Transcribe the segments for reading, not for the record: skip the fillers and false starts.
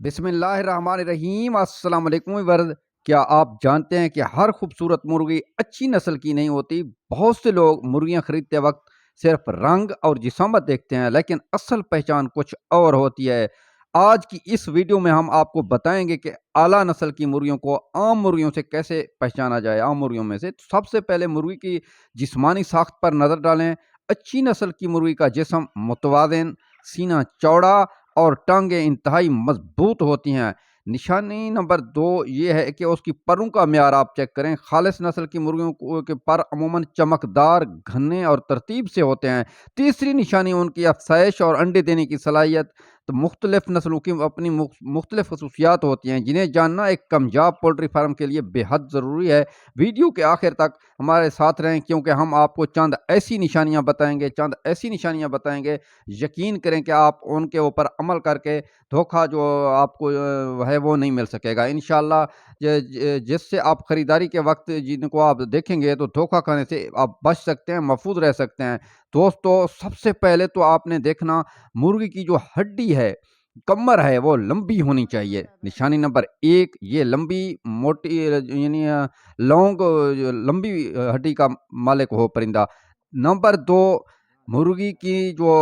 بسم اللہ الرحمن الرحیم۔ السلام علیکم ورد۔ کیا آپ جانتے ہیں کہ ہر خوبصورت مرغی اچھی نسل کی نہیں ہوتی؟ بہت سے لوگ مرغیاں خریدتے وقت صرف رنگ اور جسامت دیکھتے ہیں، لیکن اصل پہچان کچھ اور ہوتی ہے۔ آج کی اس ویڈیو میں ہم آپ کو بتائیں گے کہ اعلیٰ نسل کی مرغیوں کو عام مرغیوں سے کیسے پہچانا جائے۔ عام مرغیوں میں سے سب سے پہلے مرغی کی جسمانی ساخت پر نظر ڈالیں۔ اچھی نسل کی مرغی کا جسم متوازن، سینہ چوڑا اور ٹانگیں انتہائی مضبوط ہوتی ہیں۔ نشانی نمبر 2 یہ ہے کہ اس کی پروں کا معیار آپ چیک کریں۔ خالص نسل کی مرغیوں کے پر عموماً چمکدار، گھنے اور ترتیب سے ہوتے ہیں۔ تیسری نشانی ان کی افزائش اور انڈے دینے کی صلاحیت۔ تو مختلف نسلوں کی اپنی مختلف خصوصیات ہوتی ہیں، جنہیں جاننا ایک کامیاب پولٹری فارم کے لیے بے حد ضروری ہے۔ ویڈیو کے آخر تک ہمارے ساتھ رہیں، کیونکہ ہم آپ کو چند ایسی نشانیاں بتائیں گے، یقین کریں کہ آپ ان کے اوپر عمل کر کے دھوکہ جو آپ کو ہے وہ نہیں مل سکے گا انشاءاللہ۔ جس سے آپ خریداری کے وقت جن کو آپ دیکھیں گے تو دھوکہ کھانے سے آپ بچ سکتے ہیں، محفوظ رہ سکتے ہیں۔ دوستو، سب سے پہلے تو آپ نے دیکھنا مرغی کی جو ہڈی ہے، کمر ہے، وہ لمبی ہونی چاہیے۔ نشانی نمبر 1 یہ لمبی موٹی یعنی لانگ لمبی ہڈی کا مالک ہو پرندہ۔ نمبر 2 مرغی کی جو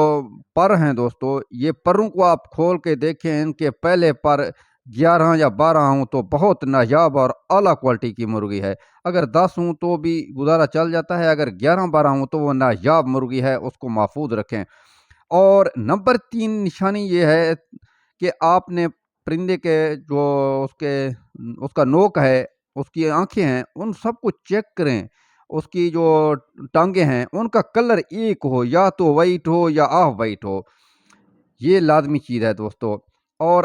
پر ہیں دوستو، یہ پروں کو آپ کھول کے دیکھیں، ان کے پہلے پر 11 یا 12 ہوں تو بہت نایاب اور اعلیٰ کوالٹی کی مرغی ہے۔ اگر 10 ہوں تو بھی گزارا چل جاتا ہے، اگر 11-12 ہوں تو وہ نایاب مرغی ہے، اس کو محفوظ رکھیں۔ اور نمبر 3 نشانی یہ ہے کہ آپ نے پرندے کے جو اس کا نوک ہے، اس کی آنکھیں ہیں، ان سب کو چیک کریں۔ اس کی جو ٹانگیں ہیں ان کا کلر ایک ہو، یا تو وائٹ ہو یا آف وائٹ ہو، یہ لازمی چیز ہے دوستو۔ اور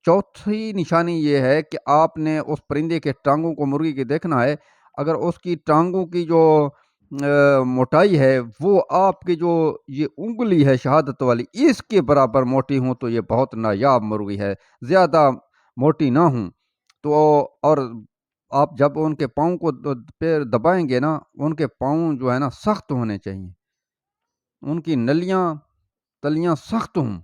چوتھی نشانی یہ ہے کہ آپ نے اس پرندے کے ٹانگوں کو مرغی کے دیکھنا ہے۔ اگر اس کی ٹانگوں کی جو موٹائی ہے وہ آپ کی جو یہ انگلی ہے شہادت والی، اس کے برابر موٹی ہوں تو یہ بہت نایاب مرغی ہے۔ زیادہ موٹی نہ ہوں تو، اور آپ جب ان کے پاؤں کو پیر دبائیں گے نا، ان کے پاؤں جو ہے نا سخت ہونے چاہیے، ان کی نلیاں تلیاں سخت ہوں،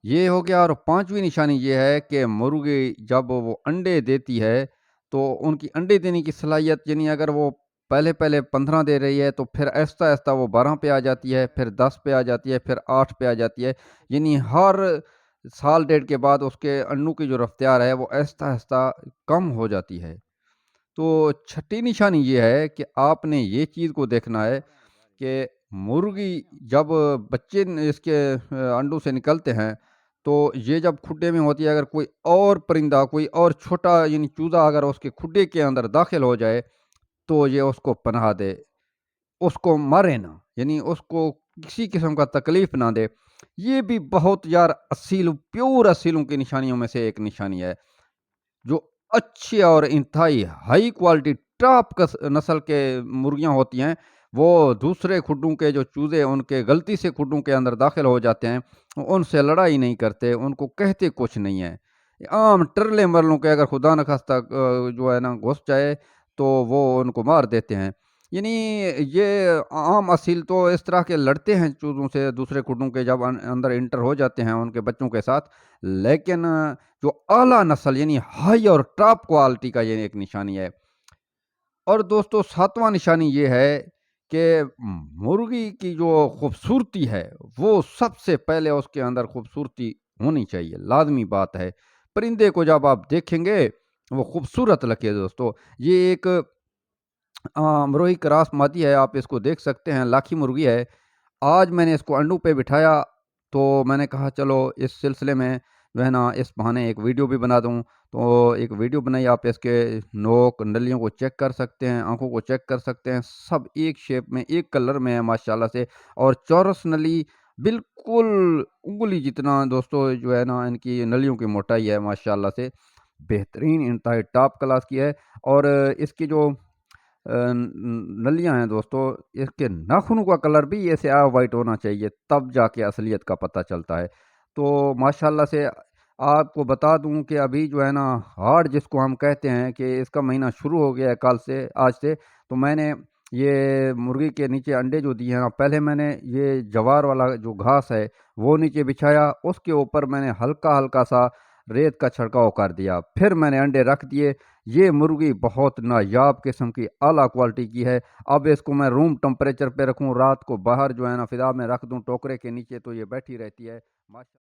یہ ہو گیا۔ اور 5ویں نشانی یہ ہے کہ مرغی جب وہ انڈے دیتی ہے تو ان کی انڈے دینے کی صلاحیت، یعنی اگر وہ پہلے 15 دے رہی ہے تو پھر آہستہ آہستہ وہ 12 پہ آ جاتی ہے، پھر 10 پہ آ جاتی ہے، پھر 8 پہ آ جاتی ہے، یعنی ہر سال ڈیڑھ کے بعد اس کے انڈوں کی جو رفتار ہے وہ آہستہ آہستہ کم ہو جاتی ہے۔ تو چھٹی نشانی یہ ہے کہ آپ نے یہ چیز کو دیکھنا ہے کہ مرغی جب بچے اس کے انڈوں سے نکلتے ہیں تو یہ جب کھڈے میں ہوتی ہے، اگر کوئی اور پرندہ، کوئی اور چھوٹا یعنی چوزا اگر اس کے کھڈے کے اندر داخل ہو جائے تو یہ اس کو پناہ دے، اس کو مارے نہ، یعنی اس کو کسی قسم کا تکلیف نہ دے۔ یہ بھی بہت پیور اصیلوں کی نشانیوں میں سے ایک نشانی ہے۔ جو اچھی اور انتہائی ہائی کوالٹی ٹاپ نسل کے مرغیاں ہوتی ہیں، وہ دوسرے کھڈوں کے جو چوزے ان کے غلطی سے کھڈوں کے اندر داخل ہو جاتے ہیں، ان سے لڑائی نہیں کرتے، ان کو کہتے کچھ نہیں ہے۔ عام ٹرلے مرلوں کے اگر خدا نخواستہ جو ہے نا گھس جائے تو وہ ان کو مار دیتے ہیں۔ یعنی یہ عام اصیل تو اس طرح کے لڑتے ہیں چوزوں سے، دوسرے کھڈوں کے جب اندر انٹر ہو جاتے ہیں ان کے بچوں کے ساتھ، لیکن جو اعلیٰ نسل یعنی ہائی اور ٹاپ کوالٹی کا یہ ایک نشانی ہے۔ اور دوستو 7واں نشانی یہ ہے کہ مرغی کی جو خوبصورتی ہے وہ سب سے پہلے اس کے اندر خوبصورتی ہونی چاہیے، لازمی بات ہے۔ پرندے کو جب آپ دیکھیں گے وہ خوبصورت لگے دوستو۔ یہ ایک امروہی کراس مادی ہے، آپ اس کو دیکھ سکتے ہیں، لاکھی مرغی ہے۔ آج میں نے اس کو انڈوں پہ بٹھایا تو میں نے کہا چلو اس سلسلے میں جو ہے نا اس بہانے ایک ویڈیو بھی بنا دوں، تو ایک ویڈیو بنائی۔ آپ اس کے نوک نلیوں کو چیک کر سکتے ہیں، آنکھوں کو چیک کر سکتے ہیں، سب ایک شیپ میں، ایک کلر میں ہے ماشاءاللہ سے، اور چورس نلی بالکل انگلی جتنا دوستو جو ہے نا ان کی نلیوں کی موٹائی ہے ماشاءاللہ سے، بہترین انتہائی ٹاپ کلاس کی ہے۔ اور اس کی جو نلیاں ہیں دوستو، اس کے ناخنوں کا کلر بھی ایسے آف وائٹ ہونا چاہیے، تب جا کے اصلیت کا پتہ چلتا ہے۔ تو ماشاءاللہ سے آپ کو بتا دوں کہ ابھی جو ہے نا ہارڈ جس کو ہم کہتے ہیں کہ اس کا مہینہ شروع ہو گیا ہے کل سے، آج سے، تو میں نے یہ مرغی کے نیچے انڈے جو دیے ہیں نا، پہلے میں نے یہ جوار والا جو گھاس ہے وہ نیچے بچھایا، اس کے اوپر میں نے ہلکا ہلکا سا ریت کا چھڑکاؤ کر دیا، پھر میں نے انڈے رکھ دیے۔ یہ مرغی بہت نایاب قسم کی اعلیٰ کوالٹی کی ہے۔ اب اس کو میں روم ٹمپریچر پہ رکھوں، رات کو باہر جو ہے نا فضا میں رکھ دوں ٹوکرے کے نیچے، تو یہ بیٹھی رہتی ہے ماشاء